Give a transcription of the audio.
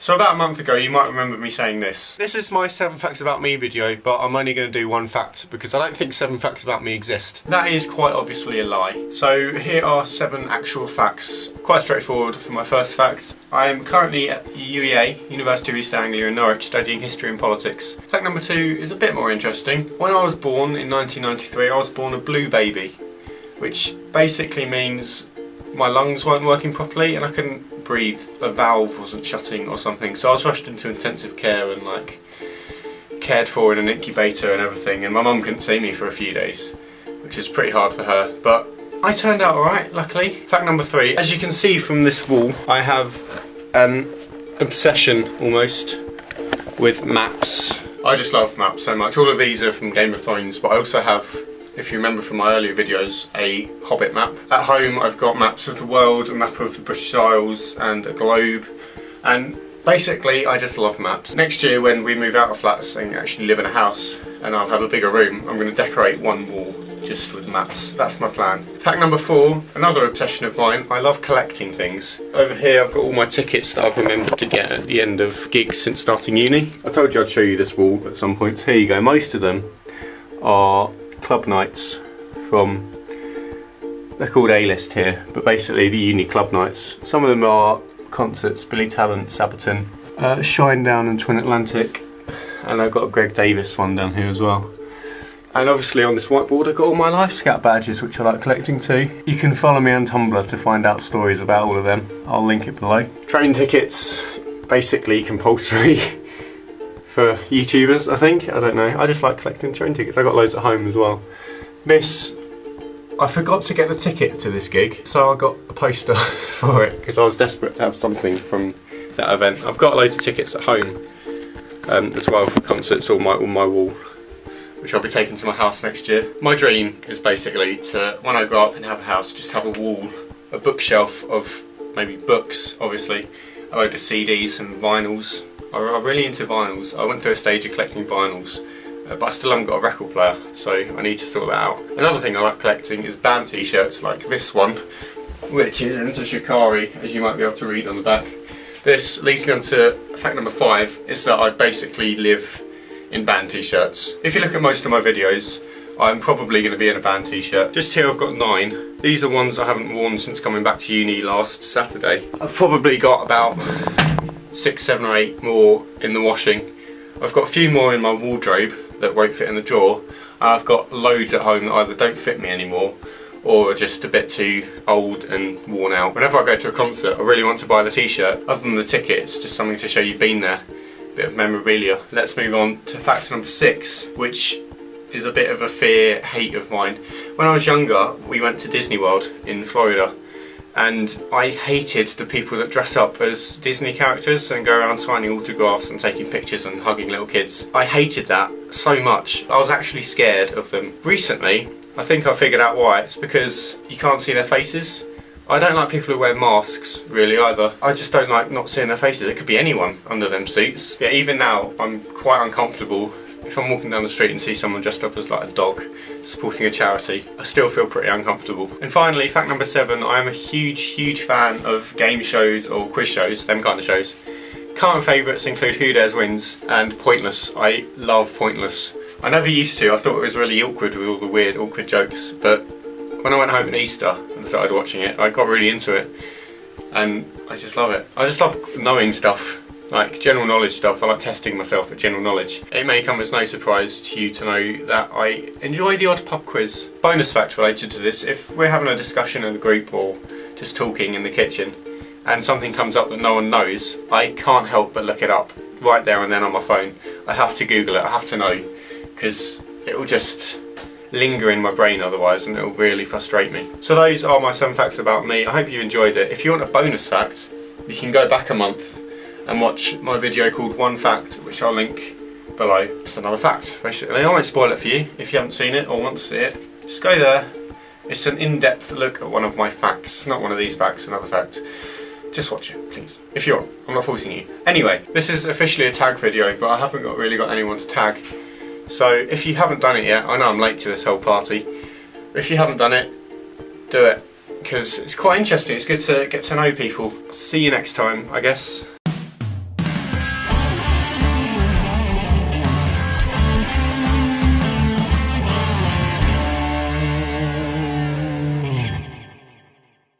So about a month ago, you might remember me saying this. This is my 7 facts about me video, but I'm only going to do 1 fact because I don't think 7 facts about me exist. That is quite obviously a lie. So here are 7 actual facts. Quite straightforward for my first fact. I am currently at UEA, University of East Anglia in Norwich, studying history and politics. Fact number 2 is a bit more interesting. When I was born in 1993, I was born a blue baby, which basically means my lungs weren't working properly and I couldn't breathe. A valve wasn't shutting or something, so I was rushed into intensive care and like cared for in an incubator and everything, and my mum couldn't see me for a few days, which is pretty hard for her, but I turned out alright, luckily. Fact number 3, as you can see from this wall, I have an obsession almost with maps. I just love maps so much. All of these are from Game of Thrones, but I also have, if you remember from my earlier videos, a Hobbit map. At home I've got maps of the world, a map of the British Isles and a globe, and basically I just love maps. Next year when we move out of flats and actually live in a house and I'll have a bigger room, I'm going to decorate one wall just with maps. That's my plan. Fact number 4, another obsession of mine, I love collecting things. Over here I've got all my tickets that I've remembered to get at the end of gigs since starting uni. I told you I'd show you this wall at some point. Here you go. Most of them are club nights from, they're called A-list here, but basically the uni club nights. Some of them are concerts, Billy Talent, Sabaton, Shinedown and Twin Atlantic, and I've got a Greg Davis one down here as well. And obviously on this whiteboard I've got all my Life Scout badges, which I like collecting too. You can follow me on Tumblr to find out stories about all of them. I'll link it below. Train tickets, basically compulsory for YouTubers, I think. I don't know. I just like collecting train tickets. I got loads at home as well. This, I forgot to get the ticket to this gig, so I got a poster for it because I was desperate to have something from that event. I've got loads of tickets at home as well for concerts on my wall, which I'll be taking to my house next year. My dream is basically to, when I grow up and have a house, just have a wall, a bookshelf of maybe books, obviously, a load of CDs and vinyls. I'm really into vinyls. I went through a stage of collecting vinyls, but I still haven't got a record player, so I need to sort that out. Another thing I like collecting is band t-shirts like this one, which is Enter Shikari, as you might be able to read on the back. This leads me on to fact number 5, is that I basically live in band t-shirts. If you look at most of my videos, I'm probably going to be in a band t-shirt. Just here I've got 9. These are ones I haven't worn since coming back to uni last Saturday. I've probably got about 6, 7 or 8 more in the washing. I've got a few more in my wardrobe that won't fit in the drawer. I've got loads at home that either don't fit me anymore or are just a bit too old and worn out. Whenever I go to a concert I really want to buy the t-shirt. Other than the ticket, it's just something to show you've been there. Bit of memorabilia. Let's move on to fact number 6, which is a bit of a fear-hate of mine. When I was younger, we went to Disney World in Florida, and I hated the people that dress up as Disney characters and go around signing autographs and taking pictures and hugging little kids. I hated that so much. I was actually scared of them. Recently, I think I figured out why. It's because you can't see their faces. I don't like people who wear masks, really, either. I just don't like not seeing their faces. It could be anyone under them suits. Yeah, even now, I'm quite uncomfortable. If I'm walking down the street and see someone dressed up as like a dog supporting a charity, I still feel pretty uncomfortable. And finally, fact number 7, I am a huge fan of game shows or quiz shows, them kind of shows. Current favourites include Who Dares Wins and Pointless. I love Pointless. I never used to. I thought it was really awkward with all the weird, awkward jokes, but when I went home at Easter and started watching it, I got really into it, and I just love it. I just love knowing stuff, like general knowledge stuff. I like testing myself at general knowledge. It may come as no surprise to you to know that I enjoy the odd pub quiz. Bonus fact related to this, if we're having a discussion in a group or just talking in the kitchen and something comes up that no one knows, I can't help but look it up right there and then on my phone. I have to Google it, I have to know, because it will just linger in my brain otherwise and it will really frustrate me. So those are my 7 facts about me. I hope you enjoyed it. If you want a bonus fact, you can go back a month and watch my video called 1 Fact, which I'll link below. It's another fact, basically. I won't spoil it for you if you haven't seen it or want to see it. Just go there. It's an in-depth look at one of my facts, not one of these facts, another fact. Just watch it, please. If you want, I'm not forcing you. Anyway, this is officially a tag video, but I haven't really got anyone to tag. So if you haven't done it yet, I know I'm late to this whole party. If you haven't done it, do it, because it's quite interesting. It's good to get to know people. See you next time, I guess.